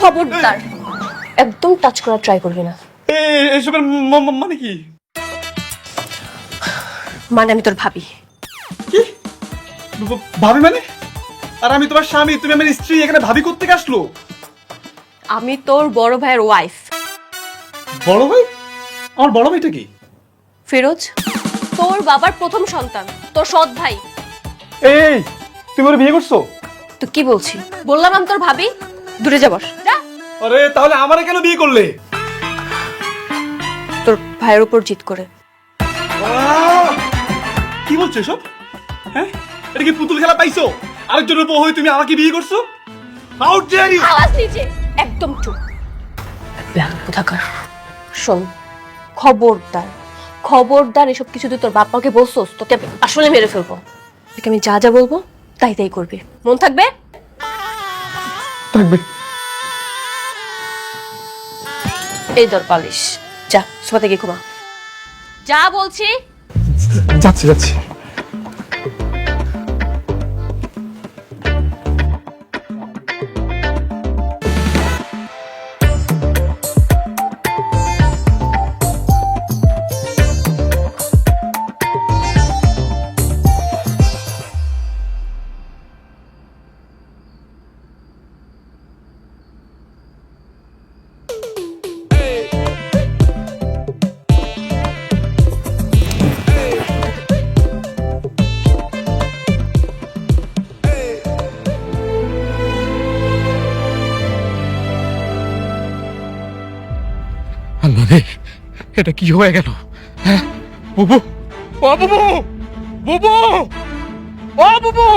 খবরদার একদম টাচ করার ট্রাই করবি না। এসবের মানে কি? মানে আমি তোর ভাবি। কি ভাবি মানে? আর আমি তোমার স্বামী, তুমি আমার স্ত্রী, এখানে ভাবি করতে আসলো? আমি তোর বড় ভাইয়ের ওয়াইফ। বড় ভাই? আমার বড় ভাইটা কি? ফিরোজ, তোর বাবার প্রথম সন্তান, তোর সৎ ভাই। এই তুমি ওর বিয়ে করছো? তো কি বলছি, বললাম আমি তোর ভাবি। দূরে যা বস যা। আরে তাহলে আমারে কেন বিয়ে করলে? তোর ভাইয়ের উপর জিত করে। কি বলছো এসব? হ্যাঁ, এটা কি পুতুল খেলা পাইছো? আরেকজনের বউ হয়ে তুমি আমাকে বিয়ে করছো? How dare you! আওয়াজ নিচে, একদম চুপ। কোথাকার শোন, খবরদার খবরদার এসব কিছু তুই তোর বাপ্পাকে বলছোস, তোকে আসলে মেরে ফেলবো। তোকে আমি যা যা বলবো তাই তাই করবি, মন থাকবে? থাকবে। এই দর পালিশ, যা সোফাতে গিয়ে ঘুমা। যা বলছি। যাচ্ছি যাচ্ছি। আল্লাহ রে, এটা কি হয়ে গেল? হ্যাঁ বুবু, ও বুবু, বুবু, ও বুবু।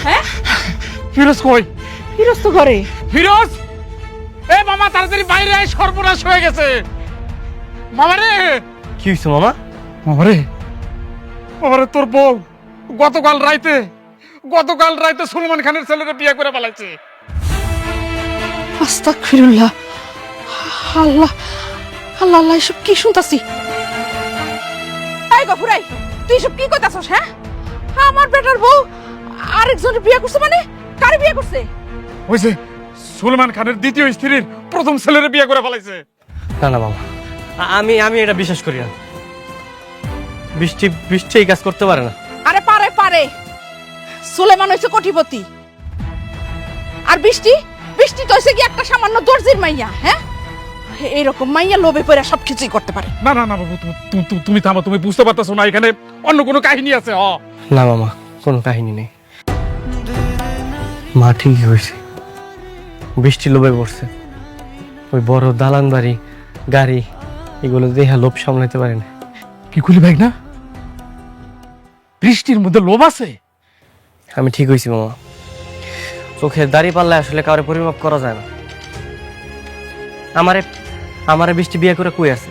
হ্যাঁ, ফিরোজ কই? ফিরোজ তো ঘরে। ফিরোজ, এ মামা তাড়াতাড়ি বাইরে আয়, সর্বনাশ হয়ে গেছে। মামা রে! কি হয়েছে মামা? মামা রে, মামা রে, তোর বউ গতকাল রাইতে সুলমান খানের ছেলেকে বিয়ে করে পালাইছে। আস্তাগফিরুল্লাহ। আল্লাহ আল্লাহ আল্লাহ, এসব কি শুনতাছি? এই গফুরাই, তুই সব কি কইতাছস? হ্যাঁ, আমার বেটার বউ আরেকজনের বিয়ে করছে? মানে কারে বিয়ে করছে? হইছে, সুলমান খানের দ্বিতীয় স্ত্রীর প্রথম ছেলের বিয়ে করে ফেলাইছে। না না মামা, আমি এটা বিশ্বাস করি না। বৃষ্টি বৃষ্টি এই কাজ করতে পারে না। আরে পারে পারে, সুলেমান হইছে কোটিপতি, আর বৃষ্টি বৃষ্টি তো হইছে কি একটা সামান্য দর্জির মাইয়া। হ্যাঁ, এইরকম মাইয়া লোভে পড়ে সবকিছুই করতে পারে। না না না বাবু, তুমি থামো, তুমি বুঝতে পারতেছো না, এখানে অন্য কোনো কাহিনী আছে। না মামা, কোনো কাহিনী নেই। মা ঠিকই হয়েছে, বৃষ্টি লোভে পড়ছে। ওই বড় দালান বাড়ি, গাড়ি, এগুলো দেখে লোভ সামলাইতে পারে না। কি খুলি ভাই না, বৃষ্টির মধ্যে লোভ আছে? আমি ঠিক হয়েছি মামা, চোখের দাড়ি পাল্লায় আসলে কাউরে পরিমাপ করা যায় না। আমারে বৃষ্টি বিয়ে করে কই আছে?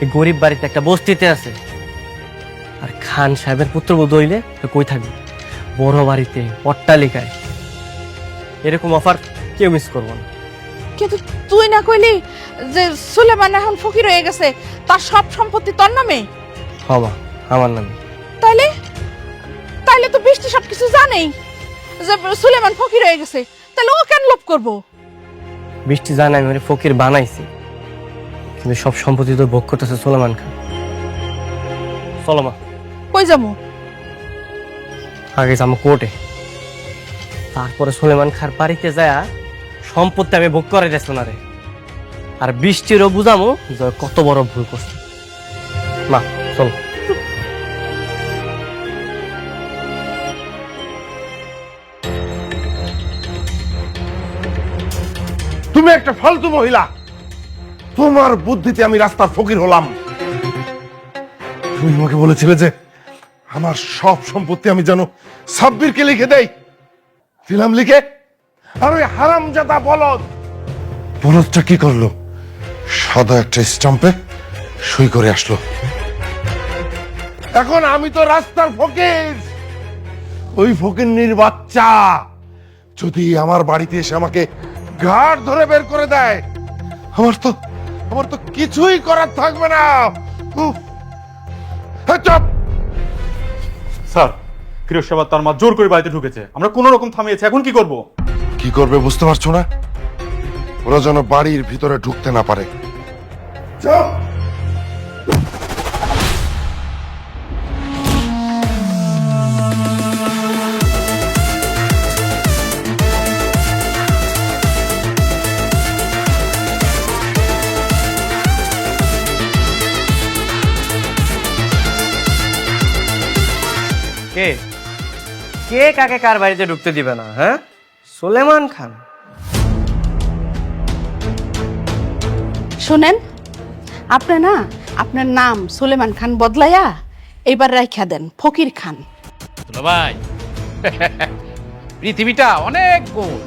এই গরিব বাড়িতে একটা বস্তিতে আছে। আর খান সাহেবের পুত্রবধূ হইলে কই থাকবে? বড় বাড়িতে, অট্টালিকায়। এরকম অফার কেউ মিস করবো না। কিন্তু তুই না কইলি যে সুলেমান এখন ফকির হয়ে গেছে, তার সব সম্পত্তি তোর নামে? হবা আমার নামে। তাইলে তাইলে তো বৃষ্টি সবকিছু জানেই যে সুলেমান ফকির হয়ে গেছে, তাহলে ও কেন লোভ করবো? বৃষ্টি জানে আমি ফকির বানাইছি, কিন্তু সব সম্পত্তি তো ভোগ করতেছে সুলেমান খান। চলো মা। কই যাবো? আগে যাবো কোর্টে, তারপরে সুলেমান খার বাড়িতে যায় সম্পত্তি আমি ভোগ করে যাচ্ছ না রে। আর বৃষ্টিরও বুঝামো যে কত বড় ভুল করছে। মা চলো। তুমি একটা ফালতু মহিলা, তোমার বুদ্ধিতে আমি রাস্তার ফকির হলাম। তুমি আমাকে বলেছিলে যে আমার সব সম্পত্তি আমি যেন সাব্বিরকে লিখে দেই, দিলাম লিখে। আর ওই হারামজাদা বলদটা কি করলো? সাদা একটা স্টাম্পে সই করে আসলো। এখন আমি তো রাস্তার ফকির। ওই ফকিন্নির বাচ্চা যদি আমার বাড়িতে এসে আমাকে ঘাড় ধরে বের করে দেয়, আমার তো কিছুই করার থাকবে না। উফ! হ্যাঁ, চুপ! স্যার, ফিরোজ সাহেব তার মা জোর করে বাড়িতে ঢুকেছে, আমরা কোনো রকম থামিয়েছি, এখন কি করব? কি করবে বুঝতে পারছো না? ওরা যেন বাড়ির ভিতরে ঢুকতে না পারে। যাও। কে কে কাকে কার বাড়িতে ঢুকতে দিবে না? হ্যাঁ, সুলেমান খান। শোনেন, আপনি না আপনার নাম সুলেমান খান বদলাইয়া এইবার রাইখা দেন ফকির খান। ভাই পৃথিবীটা অনেক গোল,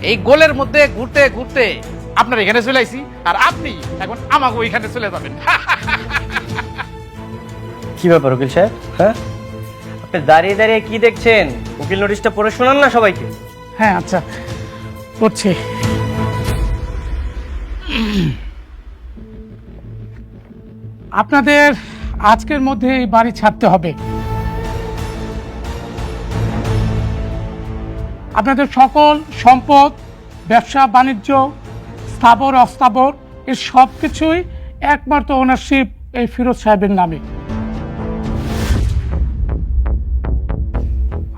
এই গোলের মধ্যে ঘুরতে ঘুরতে আপনার এখানে চলে আইছি, আর আপনি এখন আমাকে ওইখানে চলে যাবেন। কি ব্যাপার উকিল সাহেব? হ্যাঁ, আপনি দাঁড়িয়ে দাঁড়িয়ে কি দেখছেন? উকিল নোটিশটা পড়ে শোনান না সবাইকে। হ্যাঁ আচ্ছা, করছি। আপনাদের আজকের মধ্যে এই বাড়ি ছাড়তে হবে। আপনাদের সকল সম্পদ, ব্যবসা বাণিজ্য, স্থাবর অস্থাবর এর সব কিছুই একমাত্র ওনারশিপ এই ফিরোজ সাহেবের নামে।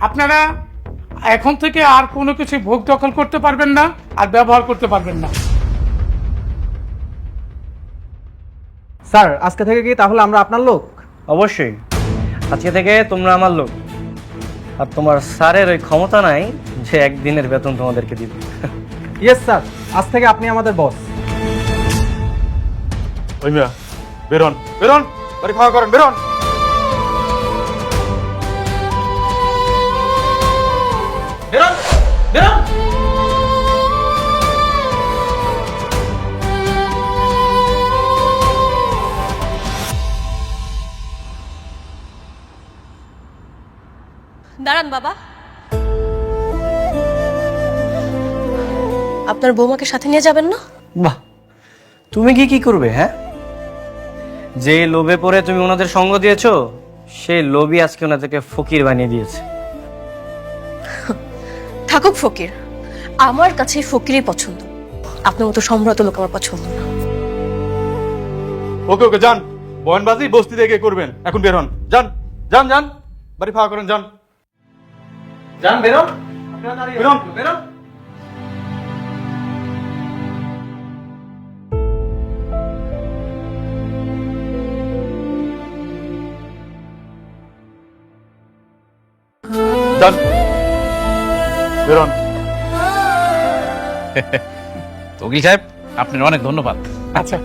আপনারা এখন থেকে আর কোনো কিছু ভোগ দখল করতে পারবেন না, আর ব্যবহার করতে পারবেন না। স্যার, আজকে থেকে কি তাহলে আমরা আপনার লোক? অবশ্যই, আজকে থেকে তোমরা আমার লোক। আর তোমার স্যারের ওই ক্ষমতা নাই যে একদিনের বেতন তোমাদেরকে দিবে। ইয়েস স্যার, আজ থেকে আপনি আমাদের বস। ওই মিয়া, বেরোন বেরোন, বাড়ি ফাঁকা করেন, বেরোন। বেরোন বেরোন। দাঁড়ান বাবা, আপনার বৌমাকে সাথে নিয়ে যাবেন না? বাহ, তুমি কি করবে? হ্যাঁ, যে লোভে পড়ে তুমি ওনাদের সঙ্গ দিয়েছো, সেই লোভই আজকে ওনাদেরকে ফকির বানিয়ে দিয়েছে। থাকুক ফকির, আমার কাছে ফকিরই পছন্দ। আপনার মতো সম্ভ্রান্ত লোক আমার পছন্দ না। ওকে ওকে, যান। বয়ানবাজি বস্তি থেকে করবেন, এখন বের হন। যান যান যান, বাড়ি ফাঁকা করেন, যান যান, বেরোন বেরোন বেরোন। যান, বেরোন। উকিল সাহেব, আপনার অনেক ধন্যবাদ। আচ্ছা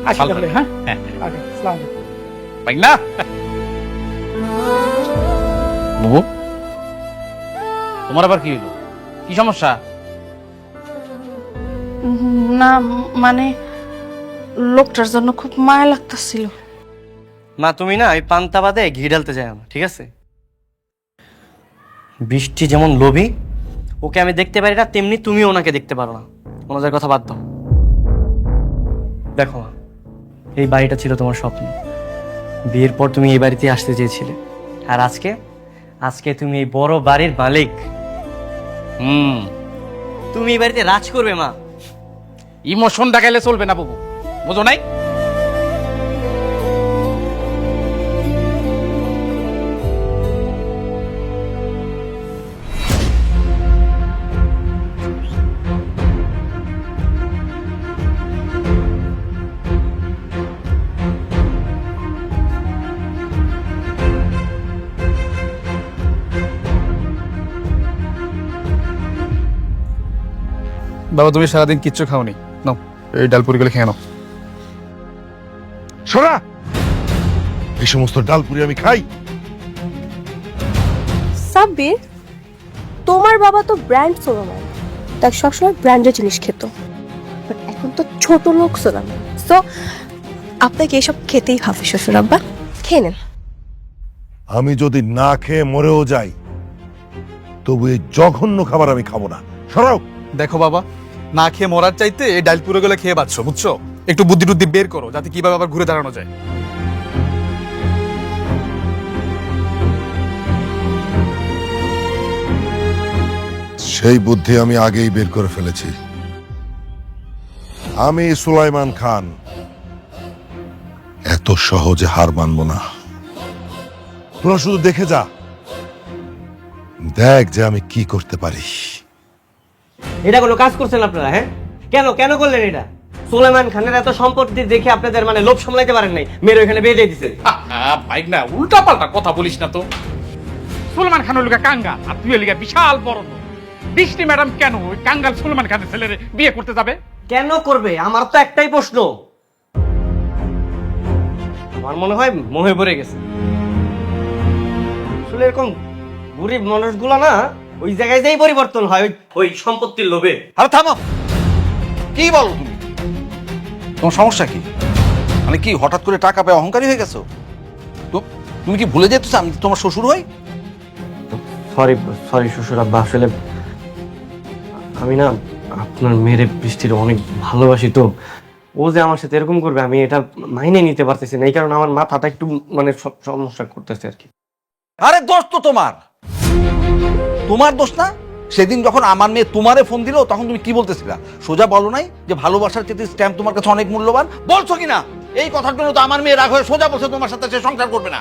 আসি ভালো তাহলে। থাকবেন। হ্যাঁ হ্যাঁ, আগে আসসালামু আলাইকুম। পাই না বাবু, তোমার আবার কি হলো? কি সমস্যা? না মানে লোকটার জন্য খুব মায়া লাগতেছিল। মা, তুমি না ওই পান্তা বাদে ঘি ঢালতে যাও না, ঠিক আছে? বৃষ্টি যেমন লোভী, ওকে আমি দেখতে পারি না, তেমনি তুমিও ওনাকে দেখতে পারো না। ওনাদের কথা বাদ দাও। দেখো মা, এই বাড়িটা ছিল তোমার স্বপ্ন। বিয়ের পর তুমি এই বাড়িতে আসতে চেয়েছিলে, আর আজকে আজকে তুমি এই বড় বাড়ির মালিক। তুমি এই বাড়িতে রাজ করবে মা। ইমোশন দেখাইলে চলবে না বাবু, বুঝো নাই? বাবা, তুমি সারাদিন কিচ্ছু খাওনি, নাও এই ডালপুরিগুলো খেয়ে নাও। সরা, এই সমস্ত ডালপুরি আমি খাই? সাব্বির, তোমার বাবা তো ব্র্যান্ড সোলামান, তাই সবসময় ব্র্যান্ডের জিনিস খেত। বাট এখন তো ছোট লোক সোলামান, সো আপনাকে এসব খেতেই হবে শ্বশুর আব্বা। খেয়ে নেন। আমি যদি না খেয়ে মরেও যাই, তবু এই জঘন্য খাবার আমি খাবো না। সরাও। দেখো বাবা, না খেয়ে মরার চাইতে এই ডালপুরিগুলো খেয়ে বাঁচছো, বুঝছো? একটু বুদ্ধি টুদ্ধি বের করো, যাতে কিভাবে আবার ঘুরে দাঁড়ানো যায়। সেই বুদ্ধি আমি আগেই বের করে ফেলেছি। আমি সুলাইমান খান এত সহজে হার মানব না। তোরা শুধু দেখে যা, দেখ যে আমি কি করতে পারি। এটা কোনো কাজ করছেন আপনারা? হ্যাঁ, কেন কেন করলেন এটা? সুলাইমান খানের এত সম্পত্তি দেখে আপনাদের মানে লোভ সামলাইতে পারেন নাই, মেয়ের ওইখানে বিয়ে দিয়ে দিচ্ছেন। ভাই না, উল্টা পাল্টা কথা বলিস না তো। সুলেমান খানের লোকে কাঙ্গাল, আর তুই লিগা বিশাল বড় লোক। বৃষ্টি ম্যাডাম কেন ওই কাঙ্গাল সুলেমান খানের ছেলের বিয়ে করতে যাবে? কেন করবে? আমার তো একটাই প্রশ্ন। আমার মনে হয় মোহে পড়ে গেছে। আসলে এরকম গরিব মানুষগুলো না ওই জায়গায় যেই পরিবর্তন হয় ওই সম্পত্তির লোভে। আরে থামো, কি বলো তুমি? তোমার সমস্যা কি? মানে কি হঠাৎ করে টাকা পেয়ে অহংকারী হয়ে গেছো? তুমি কি ভুলে যেতেছো আমি তোমার শ্বশুর হই? সরি সরি শ্বশুর আব্বা, আসলে আমি না আপনার মেয়ের বৃষ্টির অনেক ভালোবাসি, তো ও যে আমার সাথে এরকম করবে আমি এটা মাইনে নিতে পারতেছি না, এই কারণে আমার মাথাটা একটু মানে সমস্যা করতেছে আর কি। আরে দোষ তো তোমার দোষ না? সেদিন যখন আমার মেয়ে তোমারে ফোন দিল তখন তুমি কি বলতেছিলা? সোজা বলো নাই যে ভালোবাসার চেয়ে স্ট্যাম্প তোমার কাছে অনেক মূল্যবান? বলছো কি না? এই কথার জন্য তো আমার মেয়ে রাগ হয়ে সোজা বলছে তোমার সাথে সে সংসার করবে না।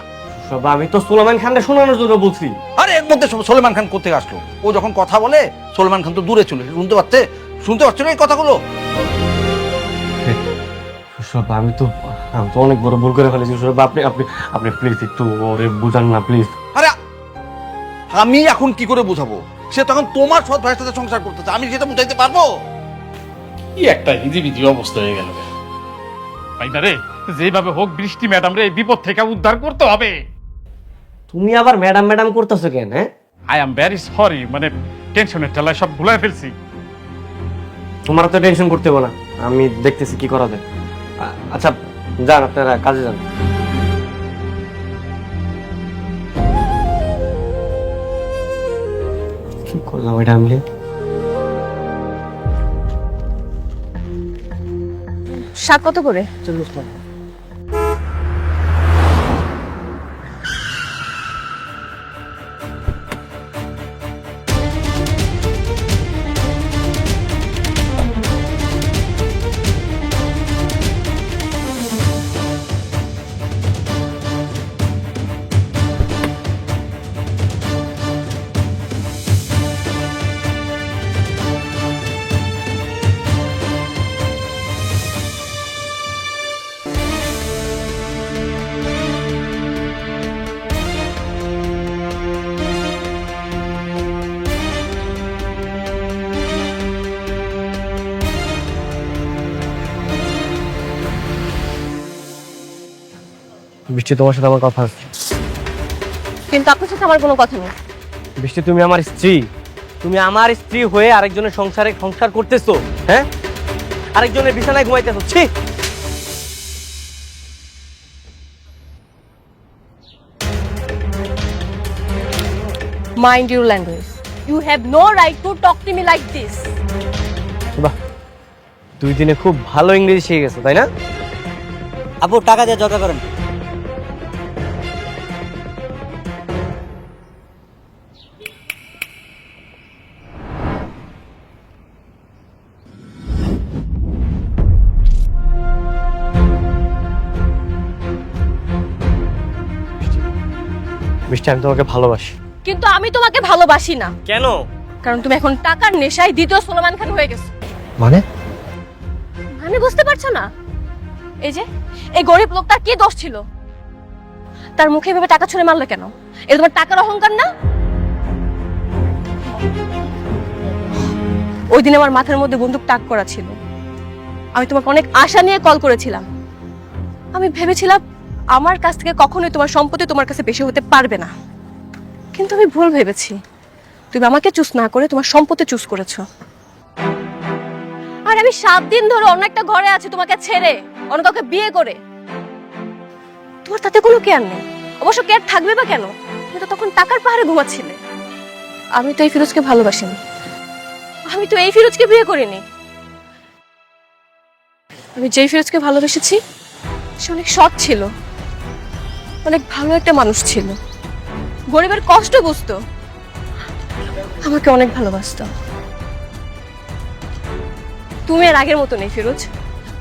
সব আমি তো সুলেমান খানকে শোনানোর জন্য বলছি। আরে এর মধ্যে সলেমান খান কোথেকে আসলো? ও যখন কথা বলে সলেমান খান তো দূরে ছিল, শুনতে পাচ্ছে না এই কথাগুলো? সব আমি তো অনেক বড় ভুল করে ফেলেছি সব। আপনি আপনি আপনি প্লিজ একটু ওরে বুঝান না প্লিজ। আরে আমি এখন কি করে বুঝাবো? সে তখন তোমার সৎ ভাইয়ের সাথে সংসার করতেছে, আমি যেটা বুঝাইতে পারবো? কি একটা হিজিবিজি অবস্থা হয়ে গেল ভাই না রে। যেভাবে হোক বৃষ্টি ম্যাডাম রে এই বিপদ থেকে উদ্ধার করতে হবে। তুমি আবার ম্যাডাম ম্যাডাম করতেছো কেন? হ্যাঁ, আই এম ভেরি সরি, মানে টেনশনের ঠেলায় সব ভুলাই ফেলছি। তোমার তো টেনশন করতে হবে না, আমি দেখতেছি কি করা যায়। আচ্ছা যান, আপনারা কাজে যান। কি করলাম এটা আমি? শাক কত করে? বৃষ্টি, তোমার সাথে আমার কথা আছে। কিন্তু আপনার সাথে আমার কোনো কথা নেই। বৃষ্টি, তুমি আমার স্ত্রী। তুমি আমার স্ত্রী হয়ে আরেকজনের সংসার করতেছো। হ্যাঁ, আরেকজনের বিছানায় ঘুমাইতেছো। ছি! Mind your language. You have no right to talk to me like this. বাহ, 2 দিনে খুব ভালো ইংরেজি শিখে গেছো, তাই না? আপু টাকা দিয়ে জগা করেন। বৃষ্টি, আমি তোমাকে ভালোবাসি। কিন্তু আমি তোমাকে ভালোবাসি না। কেন? কারণ তুমি এখন টাকার নেশায় দ্বিতীয় সুলেমান খান হয়ে গেছো। মানে মানে বুঝতে পারছো না? এই যে এই গরিব লোকটার কি দোষ ছিল? তার মুখে এভাবে টাকা ছুঁড়ে মারলো কেন? এটা তোমার টাকার অহংকার না? ওই দিন আমার মাথার মধ্যে বন্দুক তাক করা ছিল। আমি তোমাকে অনেক আশা নিয়ে কল করেছিলাম। আমি ভেবেছিলাম আমার কাছ থেকে কখনোই তোমার সম্পত্তি তোমার কাছে বেশি হতে পারবে না, কিন্তু আমি ভুল ভেবেছি। তুমি আমাকে চুজ না করে তোমার সম্পত্তি চুজ করেছো। আর আমি 7 দিন ধরে অন্য একটা ঘরে আছি তোমাকে ছেড়ে, অন্য কাউকে বিয়ে করে। তোমার তাতে কোনো কেয়ার নেই। অবশ্য কেয়ার থাকবে বা কেন? তুমি তো তখন টাকার পাহাড়ে ঘুমাচ্ছিলে। আমি তো এই ফিরোজকে ভালোবাসিনি। আমি তো এই ফিরোজকে বিয়ে করিনি। আমি যেই ফিরোজকে ভালোবেসেছি সে অনেক সৎ ছিল, অনেক ভালো একটা মানুষ ছিল, গরিবের কষ্ট বুঝতো, আমাকে অনেক ভালোবাসতো। তুমি আর আগের মতো নেই ফিরোজ।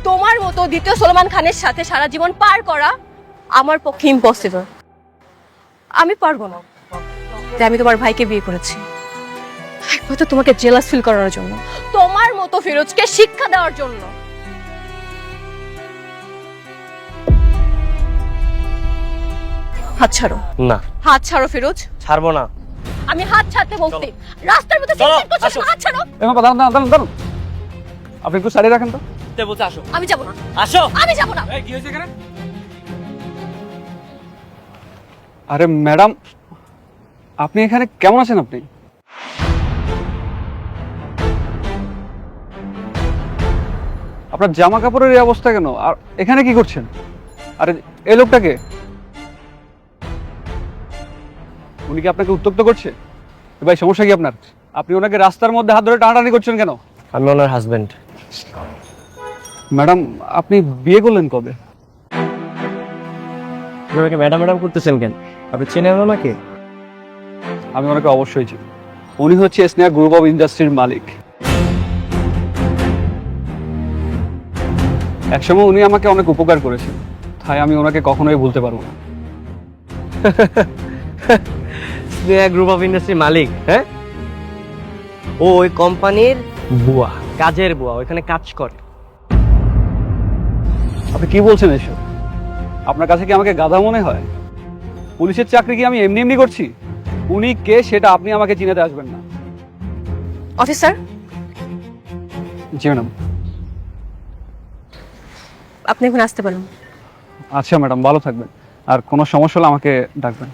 তোমার মতো দ্বিতীয় সলমান খানের সাথে সারা জীবন পার করা আমার পক্ষে ইম্পসিবল। আমি পারবো না। তাই আমি তোমার ভাইকে বিয়ে করেছি, একমাত্র তোমাকে জেলাস ফিল করানোর জন্য, তোমার মতো ফিরোজকে শিক্ষা দেওয়ার জন্য। হাত ছাড়ো। না, হাত ছাড়ো ফিরোজ। ছাড়বো না। আমি হাত ছাড়তে বলছি, রাস্তার মধ্যে চলো, চিৎকার করছো, আসো। হাত ছাড়ো। দাঁড়ান দাঁড়ান দাঁড়ান দাঁড়ান, আপনি একটু সারিয়ে রাখেন তো। তে বলছে আসো। আমি যাব না, আসো। আমি যাব না। এই কি হয়েছে এখানে? আরে ম্যাডাম, আপনি এখানে কেমন আছেন? আপনি আপনার জামা কাপড়ের এই অবস্থা কেন? আর এখানে কি করছেন? আরে এই লোকটাকে, উনি কি আপনাকে উত্ত্যক্ত করছে? এ ভাই, সমস্যা কি আপনার? আপনি ওনাকে রাস্তার মধ্যে হাত ধরে টানাটানি করছেন কেন? আমি ওনার হাজবেন্ড। ম্যাডাম, আপনি বিয়ে করলেন কবে? আপনাকে ম্যাডাম ম্যাডাম করতেছেন কেন? আপনি চেনেন ওনাকে? আমি ওনাকে অবশ্যই চিনি। উনি হচ্ছে স্নেহা গ্রুপ অফ ইন্ডাস্ট্রির মালিক। একসময় উনি আমাকে অনেক উপকার করেছেন, তাই আমি ওনাকে কখনোই ভুলতে পারবো না। স্নেহা গ্রুপ অফ ইন্ডাস্ট্রির মালিক? হ্যাঁ, ও ওই কোম্পানির বুয়া, কাজের বুয়া, ওইখানে কাজ করে। আপনি কি বলছেন এসব? আপনার কাছে কি আমাকে গাধা মনে হয়? পুলিশের চাকরি কি আমি এমনি এমনি করছি? উনি কে সেটা আপনি আমাকে চিনাতে আসবেন না। অফিসার, জি ম্যাডাম। আপনি এখন আসতে পারেন। আচ্ছা ম্যাডাম, ভালো থাকবেন। আর কোনো সমস্যা হলে আমাকে ডাকবেন।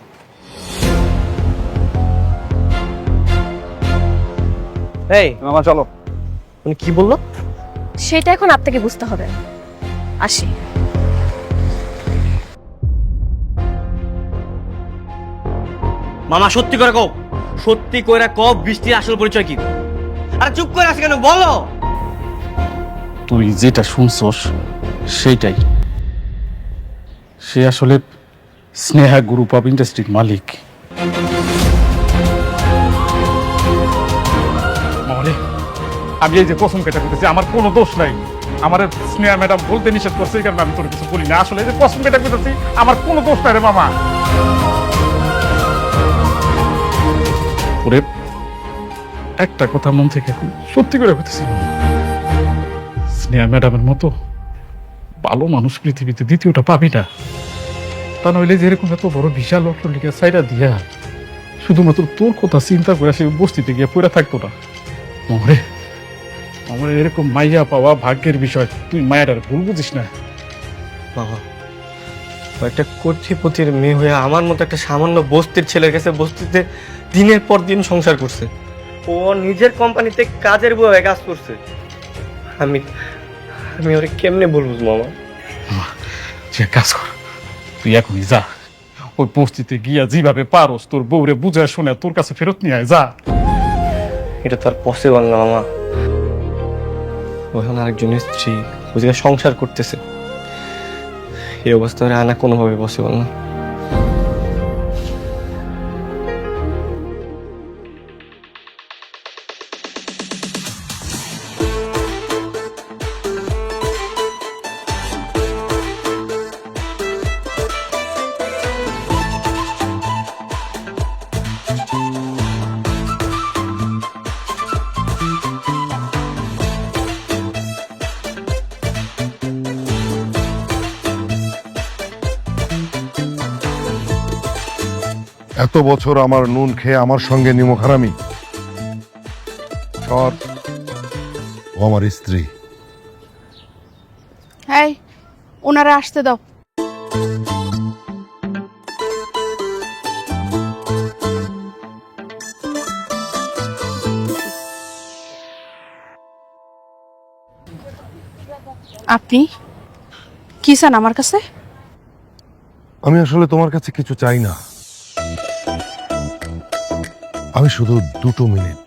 এই মামা চলো। উনি কি বললো? সেটা এখন আপনাকে বুঝতে হবে। আসি। মামা সত্যি করে কও, সত্যি করে কও বৃষ্টির আসল পরিচয় কি? আরে চুপ করে আছে কেন, বলো। তুই যেটা শুনছস সেইটাই। সে আসলে স্নেহা গ্রুপ অফ ইন্ডাস্ট্রির মালিক। মহলে আমি এই যে কসম কেটে করতেছি, আমার কোনো দোষ নাই। আমার স্নেহা ম্যাডাম বলতে নিষেধ করছে, এই কারণে আমি তোর কিছু বলি না। আসলে এই যে কসম কেটে করতেছি, আমার কোনো দোষ নাই রে মামা। ওরে একটা কথা মন থেকে সত্যি করে করতেছি, স্নেহা ম্যাডামের মতো ভালো মানুষ পৃথিবীতে দ্বিতীয়টা পাবি না। তা নইলে যেরকম এত বড় বিশাল অট্টালিকা সাইডা দিয়া শুধুমাত্র তোর কথা চিন্তা করে সে বস্তিতে গিয়ে পড়ে থাকতো না। মরে আমার এরকম মাইয়া পাওয়া ভাগ্যের বিষয়, তুই মায়ের ভুল বুঝিস না। বাবা, ও একটা কোটিপতির মেয়ে হয়ে আমার মতো একটা সামান্য বস্তির ছেলের কাছে বস্তিতে দিনের পর দিন সংসার করছে। ও নিজের কোম্পানিতে কাজের বুয়া হয়ে কাজ করছে। আমি আমি ওরে কেমনে বলবো মামা? যে কাজ কর, তুই এখনই যা, ওই বস্তিতে গিয়া যেভাবে পারোস তোর বউরে বুঝায় শুনে তোর কাছে ফেরত নিয়ে আয়, যা। এটা তো আর পসিবল না মামা। ওখানে আরেকজনের স্ত্রী, ওই জায়গায় সংসার করতেছে। এই অবস্থা আনা কোনোভাবে পসিবল না। এত বছর আমার নুন খেয়ে আমার সঙ্গে নিমখ হারামি। সৎ, ও আমার স্ত্রী। এই, ওনারা আসতে দাও। আপনি কি চান আমার কাছে? আমি আসলে তোমার কাছে কিছু চাই না, আমি শুধু 2 মিনিট,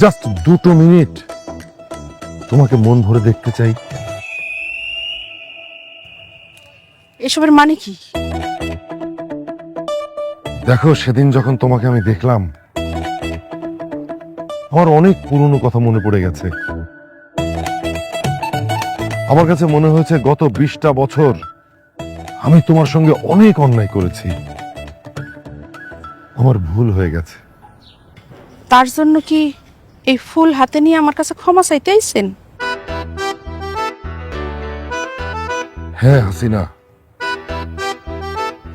জাস্ট 2 মিনিট তোমাকে মন ভরে দেখতে চাই। এসবের মানে কি? দেখো, সেদিন যখন তোমাকে আমি দেখলাম আমার অনেক পুরনো কথা মনে পড়ে গেছে। আমার কাছে মনে হয়েছে গত 20টা বছর আমি তোমার সঙ্গে অনেক অন্যায় করেছি। আমার ভুল হয়ে গেছে। তার জন্য কি এই ফুল হাতে নিয়ে আমার কাছে ক্ষমা চাইতে আইছেন? হ্যাঁ হাসিনা,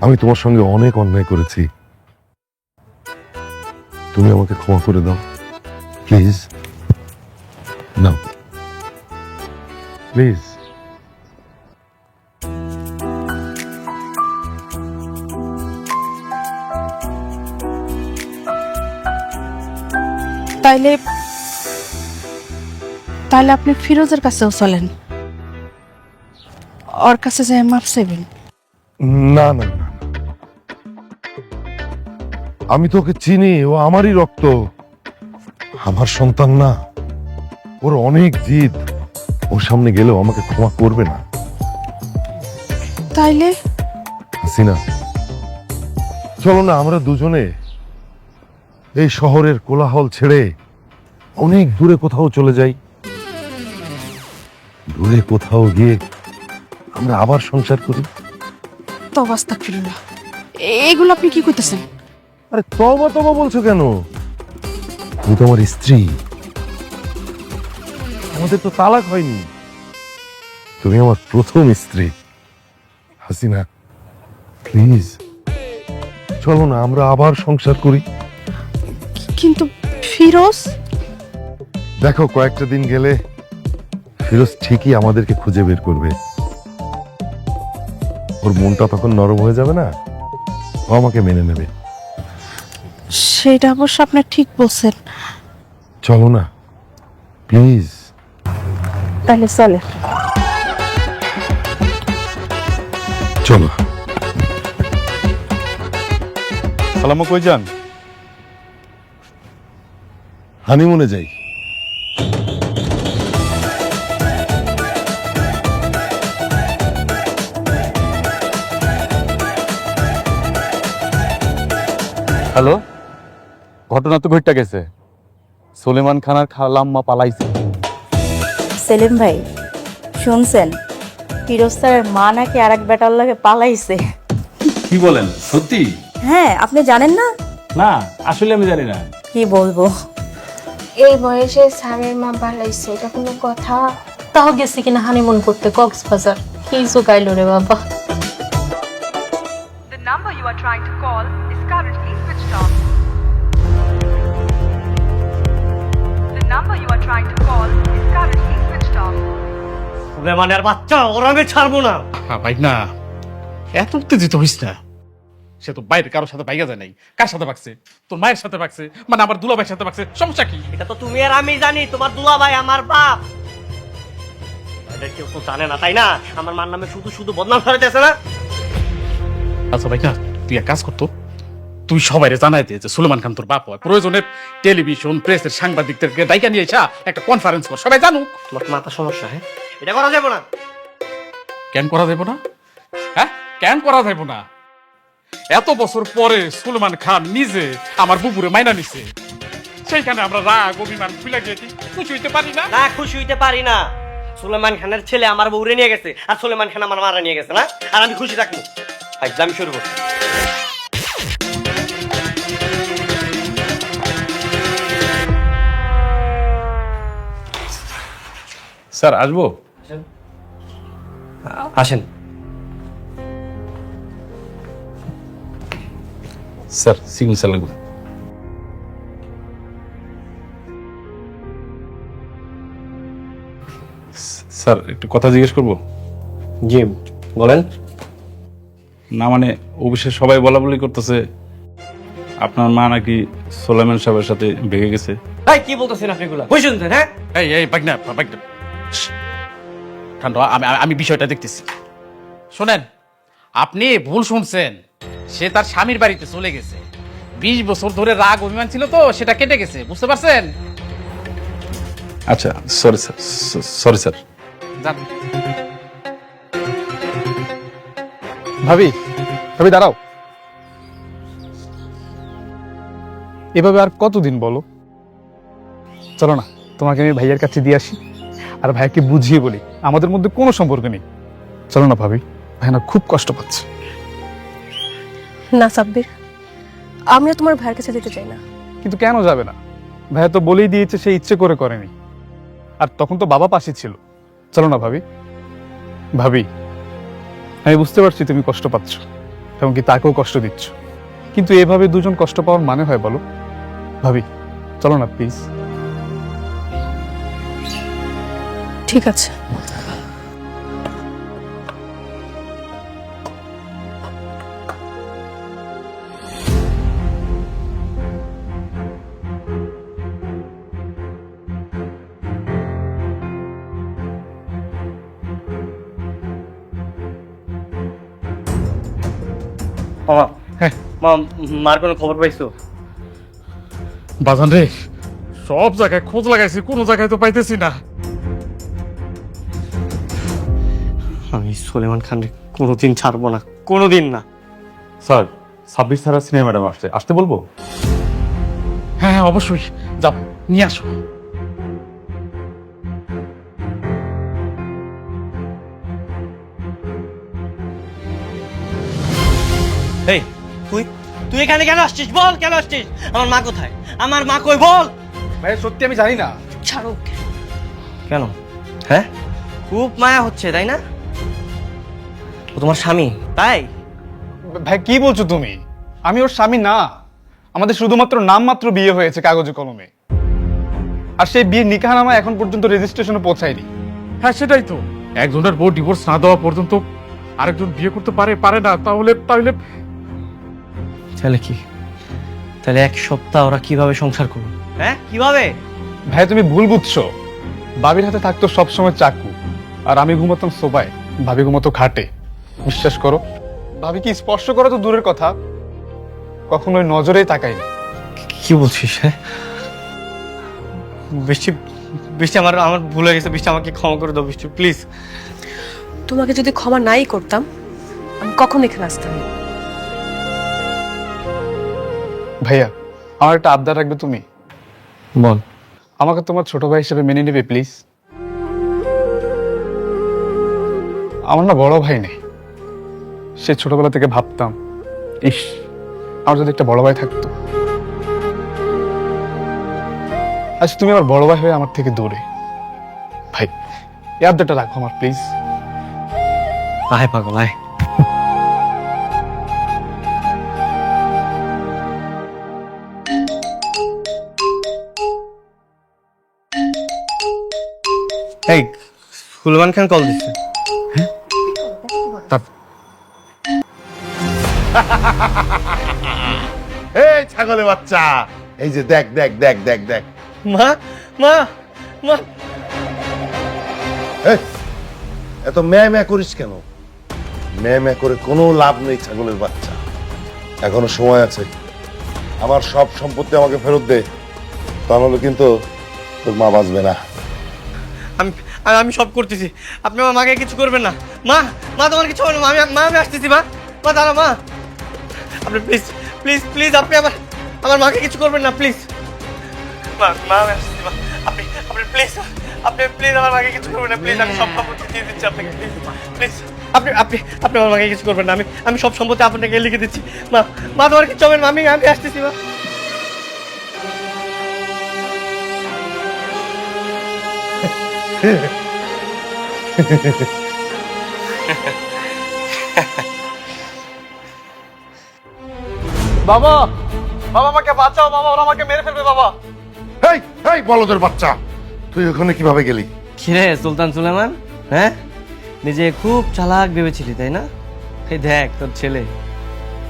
আমি তোমার সঙ্গে অনেক অন্যায় করেছি। তুমি আমাকে ক্ষমা করে দাও প্লিজ। Now please. তাইলে তাইলে আপনি ফিরোজের কাছেও চলেন, ওর কাছে যায় মাপ চাইবেন। না না না, আমি তোকে চিনি, ও আমারই রক্ত, আমার সন্তান না। ওর অনেক জিদ, ওর সামনে গেলেও আমাকে ক্ষমা করবে না। তাইলে হাসিনা, চলো না আমরা দুজনে এই শহরের কোলাহল ছেড়ে অনেক দূরে কোথাও চলে যাই। দূরে কোথাও গিয়ে আমরা আবার সংসার করি। তওবা আস্তাগফিরুল্লাহ, এগুলো আপনি কি কইতেছেন? আরে তওবা তওবা বলছো কেন? তুমি তো আমার স্ত্রী, আমাদের তো তালাক হয়নি। তুমি আমার প্রথম স্ত্রী। হাসিনা প্লিজ, চলো না আমরা আবার সংসার করি। কিন্তু ফিরোজ, দেখো কয়েকটা দিন গেলে ফিরোজ ঠিকই আমাদেরকে খুঁজে বের করবে। ওর মনটা তখন নরম হয়ে যাবে না, ও আমাকে মেনে নেবে। সেটা অবশ্য আপনি ঠিক বলছেন। চলো না প্লিজ। তাহলে চলে। চলো। সালামা কই যান? হানিমুনে যাই। হ্যালো, ঘটনা তো ঘটে গেছে। সুলেমান খানার খালাম্মা পালাইছে। সেলিম ভাই শুনছেন, ফিরোজ স্যারের মা নাকি আর এক বেটার লাগে পালাইছে। কি বলেন, সত্যি? হ্যাঁ, আপনি জানেন না? না, আসলে আমি জানি না। কি বলবো, এই বয়সে স্যারের মা পালাইছে, এটা কোনো কথা? তাও গেছে কিনা হানিমুন করতে কক্সবাজার, কি জোগাইলো রে বাবা। The number you are trying to call is currently switched off. The number you are trying to call is currently switched off. সুলেমানের বাচ্চা, ওরা আমি ছাড়বো না। ভাই না, এত উত্তেজিত হইস না। সে তো বাইরে কারোর সাথে বাইগা যায় নাই। কার সাথে বাগছে? তোর মায়ের সাথে বাগছে, মানে আমার দুলাভাইয়ের সাথে বাগছে। সমস্যা কি? এটা তো তুমি আর আমি জানি, তোমার দুলাভাই আমার বাপ। এটা কেউ তো জানে না, তাই না? আমার মার নামে শুধু শুধু বদনাম ছড়াইতেছে না? আচ্ছা ভাই না, তুই এক কাজ করতো, তুই সবাইরে জানাই দে যে সুলেমান খান তোর বাপ হয়। প্রয়োজনে টেলিভিশন প্রেসের সাংবাদিকদেরকে ডাইকা নিয়ে এসা একটা কনফারেন্স কর, সবাই জানুক। তোমার মাথা সমস্যা, হ্যাঁ? এটা করা যাবে না। কেন করা যাবে না? হ্যাঁ, কেন করা যাবে না? এত বছর পরে সুলেমান খান নিজে আমার বুবুরে মাইনা নিছে, সেইখানে আমরা রাগ অভিমান ভুলে গিয়ে খুশি হইতে পারি না? না, খুশি হইতে পারি না। সুলেমান খানের ছেলে আমার বউরে নিয়ে গেছে, আর সুলেমান খান আমার মারা নিয়ে গেছে না, আর আমি খুশি থাকবো? আমি শুরু করছি। স্যার আসবো? আসেন। স্যার সিগনেচার লাগবে। স্যার একটু কথা জিজ্ঞেস করবো? জি বলেন। না মানে অফিসে সবাই বলা বলি করতেছে আপনার মা নাকি সুলেমান সাহেবের সাথে ভেগে গেছে। এই কি বলতেছেন আপনি এগুলা? কই শুনছেন? হ্যাঁ, এই বাগনা ঠান্ডা, আমি বিষয়টা দেখতেছি। শোনেন, আপনি ভুল শুনছেন। সে তার স্বামীর বাড়িতে চলে গেছে। 20 বছর ধরে রাগ অভিমান ছিল তো, সেটা কেটে গেছে, বুঝতে পারছেন? আচ্ছা সরি স্যার, সরি স্যার। যান। ভাবি, ভাবি দাঁড়াও। এভাবে আর কতদিন বলো? চলো না, তোমাকে আমি ভাইয়ের কাছে দিয়ে আসি। আর ভাইকে বুঝিয়ে বলি আমাদের মধ্যে কোনো সম্পর্ক নেই। চলো না ভাবি, ভাই না খুব কষ্ট পাচ্ছে। না সাব্বির, আমিও তোমার ভাইয়ের কাছে যেতে চাই না। কিন্তু কেন যাবে না? ভাইয়া তো বলেই দিয়েছে সে ইচ্ছে করে করেনি, আর তখন তো বাবা পাশে ছিল। চলো না ভাবি। ভাবি, আমি বুঝতে পারছি তুমি কষ্ট পাচ্ছ, এমনকি তাকেও কষ্ট দিচ্ছ, কিন্তু এভাবে দুজন কষ্ট পাওয়ার মানে হয় বলো? ভাবি চলো না প্লিজ। ঠিক আছে। মামা, হ্যাঁ মা, মার কোনো খবর পাইছো? বাজান রে, সব জায়গায় খোঁজ লাগাইছি, কোনো জায়গায় তো পাইতেছি না। আমি সুলেমান খানকে কোনোদিন ছাড়বো না, কোনোদিন না। স্যার, 26 ধারা সিনিয়র ম্যাডাম আসতে বলবো? হ্যাঁ হ্যাঁ অবশ্যই, যাও নিয়ে আসো। এই তুই তুই এখানে কেন আসছিস? বল কেন আসছিস? আমার মা কোথায়? আমার মা কই বল। ভাই সত্যি আমি জানি না। ছাড়ো ওকে। কেন? হ্যাঁ, খুব মায়া হচ্ছে তাই না? ও তোমার স্বামী তাই? ভাই কি বলছো তুমি? আমি ওর স্বামী না, আমাদের শুধুমাত্র নামমাত্র বিয়ে হয়েছে কাগজে কলমে, আর সেই বিয়ের নিকাহনামা এখন পর্যন্ত রেজিস্ট্রেশনে পৌঁছায়নি। হ্যাঁ সেটাই তো, একজনের বউ ডিভোর্স না দেওয়া পর্যন্ত আরেকজন বিয়ে করতে পারে না। তাহলে তাহলে কি? তাহলে এক সপ্তাহ ওরা কিভাবে সংসার করবে? হ্যাঁ কিভাবে? ভাই তুমি ভুল বুঝছো। ভাবির হাতে থাকতো সবসময় চাকু, আর আমি ঘুমাতাম সোফায়, ভাবি ঘুমাতো খাটে। বিশ্বাস করো, ভাবি কি স্পর্শ করা তো দূরের কথা, কখনোই নজরেই তাকাইনি। কি বলছিস? হ্যাঁ বৃষ্টি, বৃষ্টি আমার ভুল হয়ে গেছে। বৃষ্টি আমাকে ক্ষমা করে দাও বৃষ্টি, প্লিজ। তোমাকে যদি ক্ষমা নাই করতাম আমি কখন এখানে আসতাম না। ভাইয়া আমার একটা আবদার রাখবে তুমি? বল। আমাকে তোমার ছোট ভাই হিসেবে মেনে নেবে প্লিজ? আমার না বড় ভাই নেই, সে ছোটবেলা থেকে ভাবতাম ইস আমার যদি একটা বড় ভাই থাকতো। আজ তুমি আমার বড় ভাই হয়ে আমার থেকে দূরে। ভাই এই আবদারটা রাখো আমার প্লিজ। আয় পাগল আয়। এই সুলেমান খান কল দিচ্ছে। এই ছাগলের বাচ্চা, এই যে দেখ দেখ দেখ দেখ দেখ। মা মা মা, এই, এত ম্যা ম্যা করিস কেন? ম্যা ম্যা করে কোনো লাভ নেই ছাগলের বাচ্চা, এখনো সময় আছে। আমার সব সম্পত্তি আমাকে ফেরত দে, তাহলে কিন্তু তোর মা বাঁচবে না। আমি আমি সব করতেছি, আপনি আমার মাকে কিছু করবেন না। মা মা তোমার কিছু হবে না। আমি আসতেছি। মা মা দাঁড়া। মা আপনি প্লিজ প্লিজ প্লিজ আপনি আমার মাকে কিছু করবেন না প্লিজ। মা আমি আসতেছি। মা আপনি প্লিজ প্লিজ আমার মাকে কিছু করবেন না প্লিজ। আমি সব সম্পত্তি দিয়ে দিচ্ছি আপনাকে, প্লিজ প্লিজ। আপনি আমার মাকে কিছু করবেন না। আমি সব সম্পত্তি আপনাকে লিখে দিচ্ছি। মা তোমার কিছু হবে না। আমি আসতেছি। মা বাবা বাবা আমাকে বাঁচাও বাবা, ওরা আমাকে মেরে ফেলবে বাবা। এই এই বলদের বাচ্চা, তুই ওখানে কিভাবে গেলি? কিরে সুলতান সুলেমান, হ্যাঁ নিজে খুব চালাক ভেবেছিলি তাই না? এই দেখ তোর ছেলে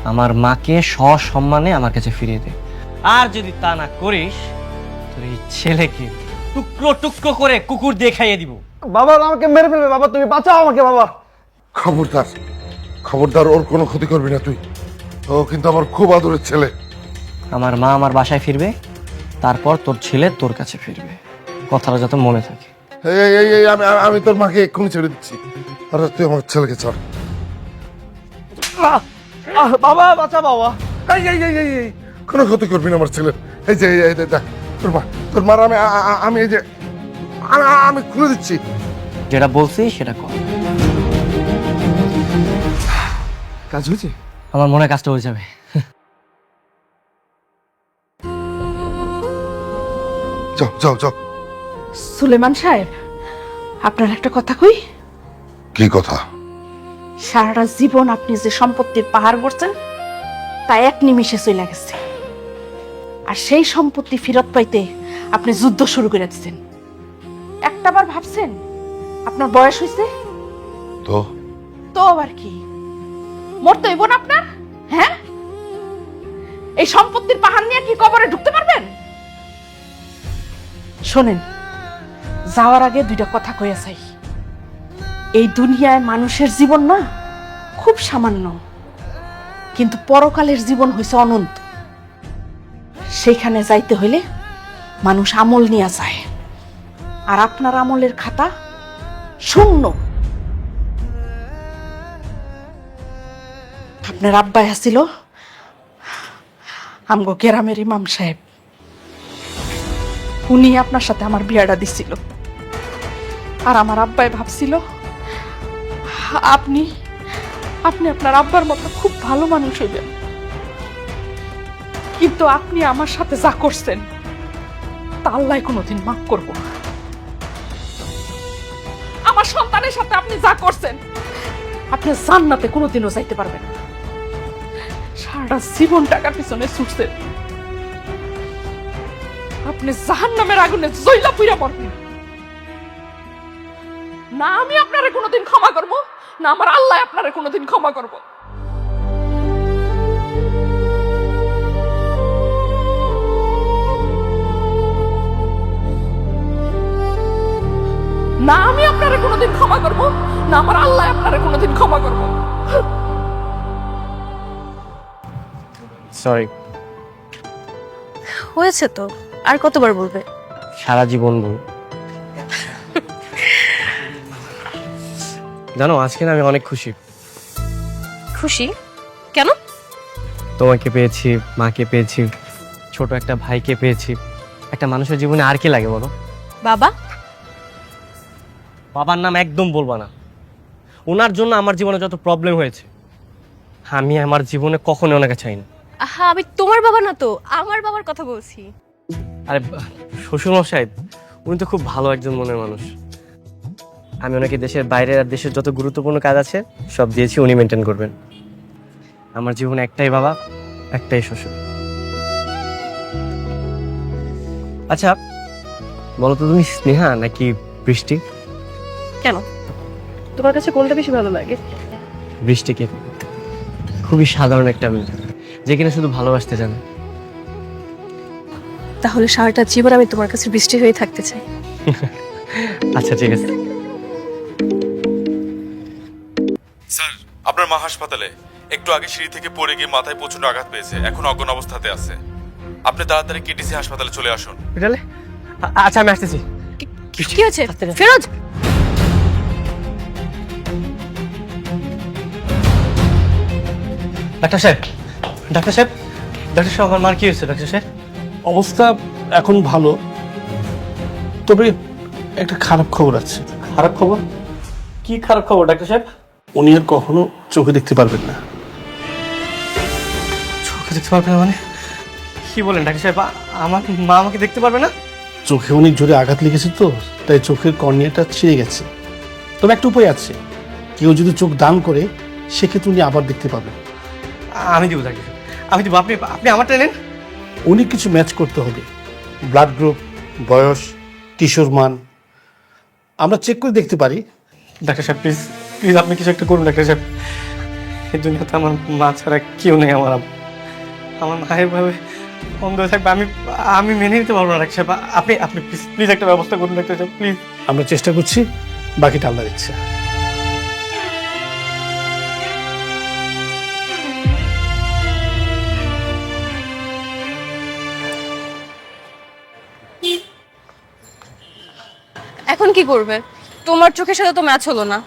আমার মাকে সসম্মানে আমার কাছে ফিরিয়ে দে, আর যদি তা না করিস তোর এই ছেলেকে টুকরো টুকরো করে কুকুর দিয়ে খাইয়ে দিব। বাবা ওরা আমাকে মেরে ফেলবে বাবা, তুমি বাঁচাও আমাকে বাবা। খবরদার খবরদার, ওর কোনো ক্ষতি করবি না তুই। ও কিন্তু আমার খুব আদরের ছেলে। আমার মা আমার বাসায় ফিরবে, তারপর তোর ছেলে তোর কাছে ফিরবে, কথাটা যাতে মনে থাকে। এই এই এই আমি তোর মাকে এক্ষুনি ছেড়ে দিচ্ছি, আর তুই আমার ছেলেকে ছাড়। বাবা বাঁচা বাবা। এই এই এই এই এই, কোনো ক্ষতি করবি না আমার ছেলের। এই যে এই দেখ তোর মার আমি এই যে আমি খুলে দিচ্ছি। যেটা বলছি সেটা কর। কাজ হয়েছে? আমার মনে হয় কাজটা হয়ে যাবে। যাও যাও যাও। সুলেমান সাহেব, আপনার একটা কথা কই। কি কথা? সারাটা জীবন আপনি যে সম্পত্তির পাহাড় করছেন তা এক নিমিষে চলে গেছে, আর সেই সম্পত্তি ফেরত পাইতে আপনি যুদ্ধ শুরু করে দিচ্ছেন। একটাবার ভাবছেন আপনার বয়স হয়েছে? তো তো আবার কি, মরতে হইব না আপনার? হ্যাঁ, এই সম্পত্তির পাহাড় নিয়ে কি কবরে ঢুকতে পারবেন? শোনেন, যাওয়ার আগে দুইটা কথা কইয়া চাই। এই দুনিয়ায় মানুষের জীবন না খুব সামান্য, কিন্তু পরকালের জীবন হইছে অনন্ত। সেখানে যাইতে হইলে মানুষ আমল নিয়ে যায়, আর আপনার আমলের খাতা শূন্য। আপনার আব্বাই আসছিল আমগো গ্রামের ইমাম সাহেব, উনি আপনার সাথে আমার বিয়াটা দিছিল। আর আমার আব্বাই ভাবছিল আপনি আপনি আপনার আব্বার মতো খুব ভালো মানুষ হইবেন, কিন্তু আপনি আমার সাথে যা করছেন তা আল্লাহ কোনোদিন মাফ করব না। আমার সন্তানের সাথে আপনি যা করছেন আপনি জান্নাতে কোনোদিনও যাইতে পারবেন না। সারাটা জীবন টাকার পিছনে ছুটছেন, আপনি জাহান্নামের আগুনে জ্বলা পুড়া মরবেন। না আমি আপনারে কোনোদিন ক্ষমা করব, না আমার আল্লাহ আপনারে কোনোদিন ক্ষমা করব। না আমি আপনারে কোনোদিন ক্ষমা করব, না আমার আল্লাহ আপনারে কোনোদিন ক্ষমা করব। সরি। হয়েছে তো, আর কতবার বলবে? সারা জীবন বল। জানো আজকে না আমি অনেক খুশি। খুশি কেন? তোমাকে পেয়েছি, মাকে পেয়েছি, ছোট একটা ভাইকে পেয়েছি। একটা মানুষের জীবনে আর কি লাগে বলো? বাবা? বাবার নাম একদম বলবা না। ওনার জন্য আমার জীবনে যত প্রবলেম হয়েছে আমি আমার জীবনে কখনো ওনাকে চাই না। আহা, আমি তোমার বাবা না তো, আমার বাবার কথা বলছি। আরে শ্বশুরমশাই, উনি তো খুব ভালো একজন মনের মানুষ। আমি ওনাকে দেশের বাইরের আর দেশের যত গুরুত্বপূর্ণ কাজ আছে সব দিয়েছি, উনি মেনটেন করবেন। আমার জীবনে একটাই বাবা, একটাই শ্বশুর। আচ্ছা বলো তো, তুমি স্নেহা নাকি বৃষ্টি? কেন, তোমার কাছে কোনটা বেশি ভালো লাগে? বৃষ্টিকে। খুবই সাধারণ একটা মেয়ে, যে কিনা শুধু ভালোবাসতে জানে। তাহলে সারাটা জীবন আমি তোমার কাছে বৃষ্টি হয়ে থাকতে চাই। আচ্ছা ঠিক আছে। স্যার, আপনার মা হাসপাতালে। একটু আগে সিঁড়ি থেকে পড়ে গিয়ে মাথায় প্রচন্ড আঘাত পেয়েছে, এখন অজ্ঞান অবস্থাতে আছে। আপনি তাড়াতাড়ি কেটিসি হাসপাতালে চলে আসুন। বিড়ালে? আচ্ছা আমি আসতেছি। কি হয়েছে ফিরোজ? ডাক্তার সাহেব, ডাক্তার সাহেব, ডাক্তার সাহেব, আমার মার কি হয়েছে ডাক্তার সাহেব? অবস্থা এখন ভালো, তবে একটা খারাপ খবর আছে। খারাপ খবর? কি খারাপ খবর ডাক্তার সাহেব? উনি আর কখনো চোখে দেখতে পারবেন না। চোখে দেখতে পারবে না মানে? কি বলেন ডাক্তার সাহেব? আমার মা আমাকে দেখতে পারবে না? চোখে অনেক জোরে আঘাত লেগেছে তো, তাই চোখের কর্নিয়াটা ছিঁড়ে গেছে। তবে একটা উপায় আছে, কেউ যদি চোখ দান করে সেক্ষেত্রে উনি আবার দেখতে পাবেন। আমি দিব ডাক্তার সাহেব, আমি দিব। আপনি আপনি আমারটা নেন। উনি কিছু ম্যাচ করতে হবে, ব্লাড গ্রুপ, বয়স, কিশোর মান আমরা চেক করে দেখতে পারি। ডাক্তার সাহেব প্লিজ, প্লিজ আপনি কিছু একটা করুন ডাক্তার সাহেব। এই দুনিয়াতে আমার মা ছাড়া কেউ নেই। আমার মায়ের ভাবে অন্ধ হয়ে থাকবে, আমি মেনে নিতে পারবো না ডাক্তার সাহেব। আপনি প্লিজ প্লিজ একটা ব্যবস্থা করুন ডাক্তার সাহেব প্লিজ। আমরা চেষ্টা করছি, বাকিটা আল্লাহর ইচ্ছা। এখন কি করবে? তোমার চোখের সাথে তো ম্যাচ হলো না।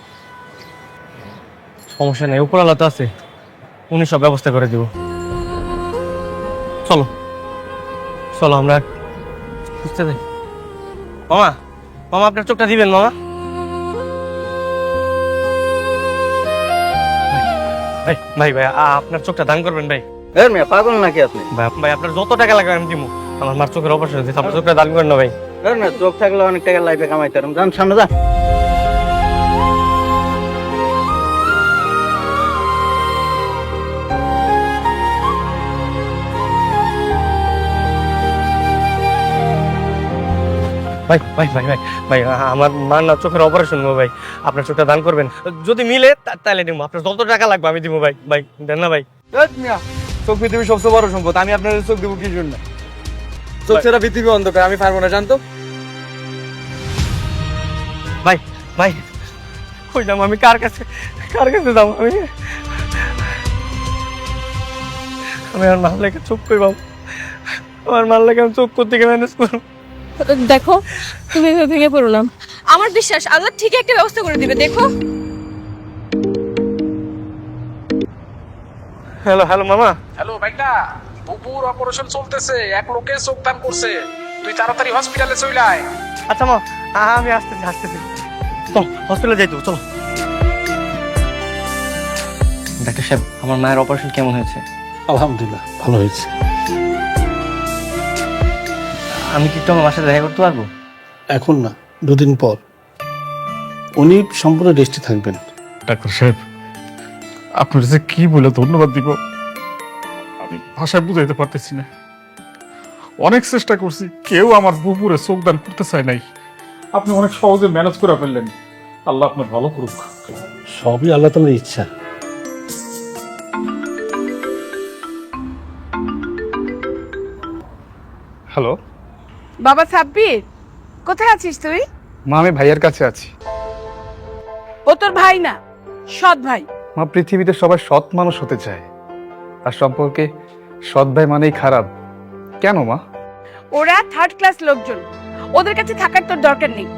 সমস্যা নেই, উপর আল্লাহ তো আছে, উনি সব ব্যবস্থা করে দিব। চলো চলো আমরা খুঁজতে যাই। মামা মামা আপনার চোখটা দিবেন মামা। ভাই ভাই ভাই আপনার চোখটা দান করবেন ভাই। পাগল নাকি আপনি? ভাই আপনার যত টাকা লাগবে আমি দিব। আমার মার চোখের অপারেশন হয়েছে, আপনার চোখটা দান করেন না ভাই। চোখ থাকলে অনেক টাকা লাইফে কামাইতে পারতাম। যান সামনে যান। ভাই ভাই ভাই ভাই ভাই আমার মার না চোখের অপারেশন হবে ভাই, আপনার চোখটা দান করবেন। যদি মিলে তাহলে দিব, আপনার যত টাকা লাগবে আমি দিব ভাই। ভাই দেন না ভাই। চোখ পৃথিবীর সবচেয়ে বড় সম্পদ, আমি আপনার চোখ দেবো কি জন্য? চোখ ছাড়া পৃথিবী অন্ধকার, আমি পারবো না জানতো। ভাই ভাই কই যাবো আমি, কার কাছে যাবো আমি? আমার মাল লেগে চোখ কই বাবু, আমার মাল লেগে আমি চোখ করতে গিয়ে ম্যানেজ করবো। দেখো তুমি এভাবে ভেঙে পড়ো না, আমার বিশ্বাস আল্লাহ ঠিকই একটা ব্যবস্থা করে দিবে। দেখো হ্যালো হ্যালো মামা। হ্যালো ভাইটা, বুবুর অপারেশন চলতেছে, এক লোকে চোখ দান করছে, তুই তাড়াতাড়ি হসপিটালে চলে আয়। আচ্ছা মা আমি আসতেছি। চলো হসপিটালে যাই তো, চলো। ডাক্তার সাহেব আমার মায়ের অপারেশন কেমন হয়েছে? আলহামদুলিল্লাহ ভালো হয়েছে। আমি কি একটু আমার বাসায় দেখা করতে পারবো? এখন না, 2 দিন পর। উনি সম্পূর্ণ রেস্টে থাকবেন। ডাক্তার সাহেব আপনার যে কি বলে ধন্যবাদ দিব আমি ভাষায় বুঝাইতে পারতেছি না। অনেক চেষ্টা করছি, কেউ আমার বুবুরে চোখ দান করতে চায় নাই। আপনি অনেক সহজে ম্যানেজ করে ফেললেন। আল্লাহ আপনার ভালো করুক। সবই আল্লাহ তাআলার ইচ্ছা। হ্যালো বাবা সাব্বির, কোথায় আছিস তুই? মা, আমি ভাইয়ের কাছে আছি। ও তোর ভাই না, সৎ ভাই। মা, পৃথিবীতে সবাই সৎ মানুষ হতে চায়, আর সম্পর্কে সৎ ভাই মানেই খারাপ কেন মা? ওরা 3rd ক্লাস লোকজন, ওদের কাছে থাকার তোর দরকার নেই।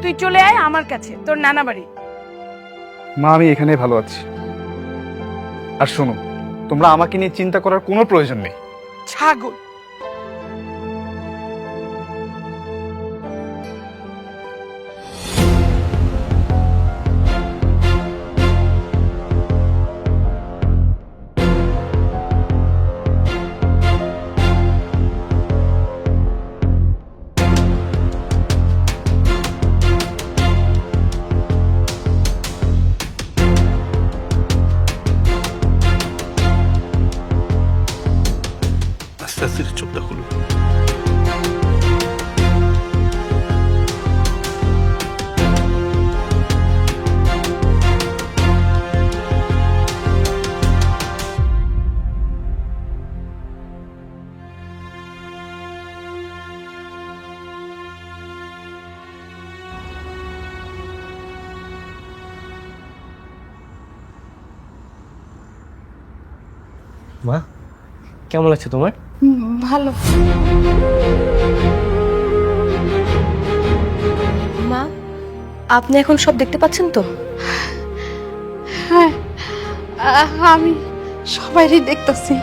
তুই চলে আয় আমার কাছে, তোর নানা বাড়ি। মা, আমি এখানেই ভালো আছি। আর শোনো, তোমরা আমাকে নিয়ে চিন্তা করার কোনো প্রয়োজন নেই। ছাগল। আস্তে আস্তে চোখটা খুলো। মা কেমন লাগছে তোমার? ভালো। মা আপনি এখন সব দেখতে পাচ্ছেন তো? হ্যাঁ, আমি সবাইরই দেখতেছি।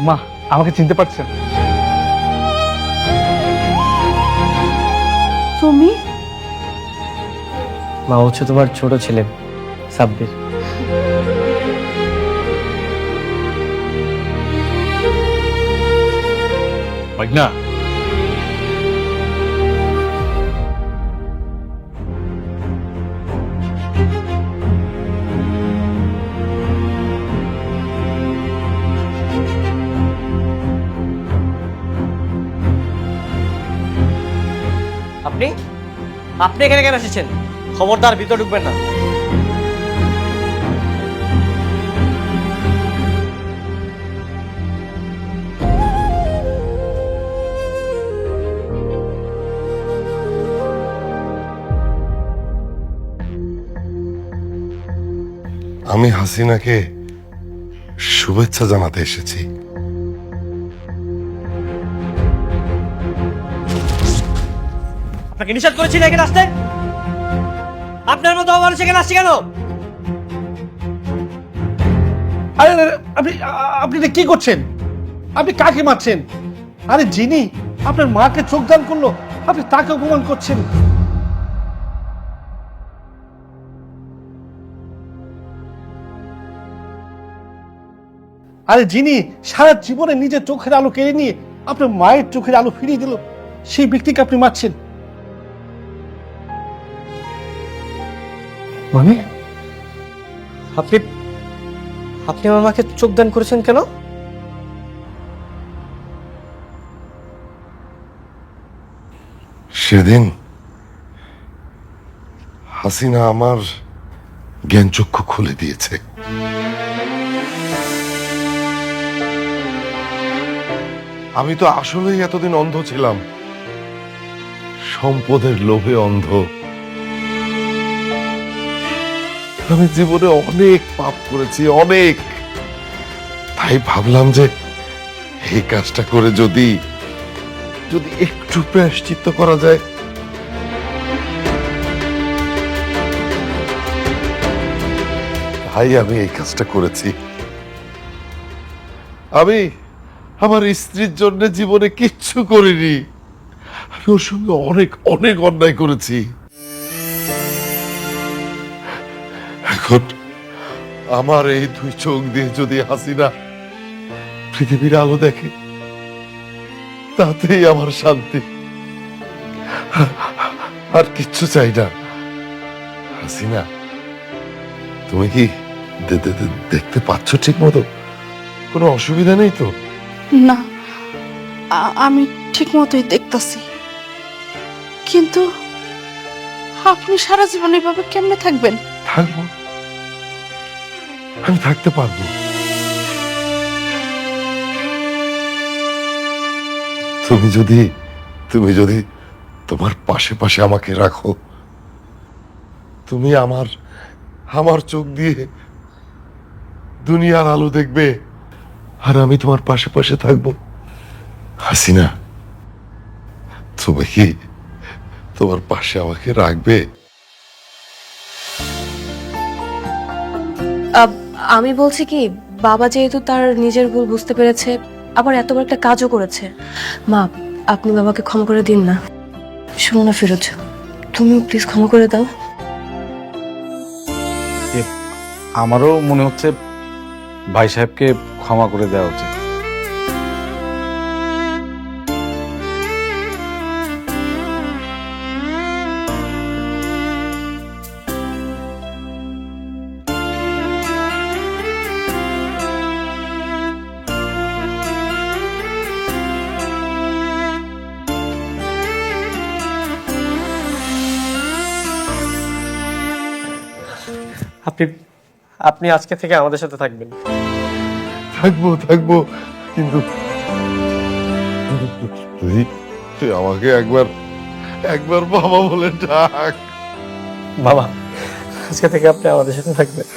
মা, আমাকে চিনতে পারছেন? তুমি? মা হচ্ছে তোমার ছোট ছেলে সাব্বির। না আপনি এখানে কেন এসেছেন? খবরদার ভিতরে ঢুকবেন না। আমি হাসিনাকে শুভেচ্ছা জানাতে এসেছি। আপনাকে নিষেধ করেছি না এখানে আসতে? আপনার মতো মানুষ এখানে আসছে কেন? আরে আপনি এটা কি করছেন? আপনি কাকে মারছেন? আরে যিনি আপনার মাকে চোখ দান করলো আপনি তাকে অপমান করছেন। আরে যিনি সারা জীবনে নিজের চোখের আলো কেড়ে নিয়ে আপনার মায়ের চোখের আলো ফিরিয়ে দিল, সেই ব্যক্তিকে আপনি মারছেন মানে আপনি আপনি আমার মাকে চোখ দান করেছেন কেন? সেদিন হাসিনা আমার জ্ঞান চক্ষু খুলে দিয়েছে। আমি তো আসলেই এতদিন অন্ধ ছিলাম, সম্পদের লোভে অন্ধ। আমি জীবনে অনেক পাপ করেছি, অনেক। তাই ভাবলাম যে এই কাজটা করে যদি একটু প্রায়শ্চিত্ত করা যায়। তাই আমি এই কাজটা করেছি। আমি আমার স্ত্রীর জন্য জীবনে কিচ্ছু করিনি। আমি ওর সঙ্গে অনেক অনেক অন্যায় করেছি। এখন আমার এই দুই চোখ দিয়ে যদি হাসিনা পৃথিবীর আলো দেখে, তাতেই আমার শান্তি। আর কিচ্ছু চাই না। হাসিনা, তুমি কি দেখতে পাচ্ছ ঠিক মতো? কোনো অসুবিধা নেই তো? না, আমি ঠিক মতোই দেখতাছি, কিন্তু আপনি সারা জীবন এভাবে কেমনে থাকবেন? থাকবো, আমি থাকতে পারবো। তুমি যদি তোমার পাশে পাশে আমাকে রাখো, তুমি আমার চোখ দিয়ে দুনিয়ার আলো দেখবে, আর আমি তোমার পাশে পাশে থাকবো। হাসিনা, তুমি কি তোমার পাশে আমাকে রাখবে? আমি বলছি কি, বাবা যেহেতু তার নিজের ভুল বুঝতে পেরেছে, আবার এত বড় একটা কাজও করেছে, মা আপনি বাবাকে ক্ষমা করে দিন না। শোনো না ফিরোজ, তুমিও প্লিজ ক্ষমা করে দাও। আমারও মনে হচ্ছে ভাই সাহেবকে ক্ষমা করে দেওয়া উচিত। আপনি আজকে থেকে আমাদের সাথে থাকবেন। থাকবো, কিন্তু তুই আমাকে একবার বাবা বলে ডাক। বাবা, আজকে থেকে আপনি আমাদের সাথে থাকবেন।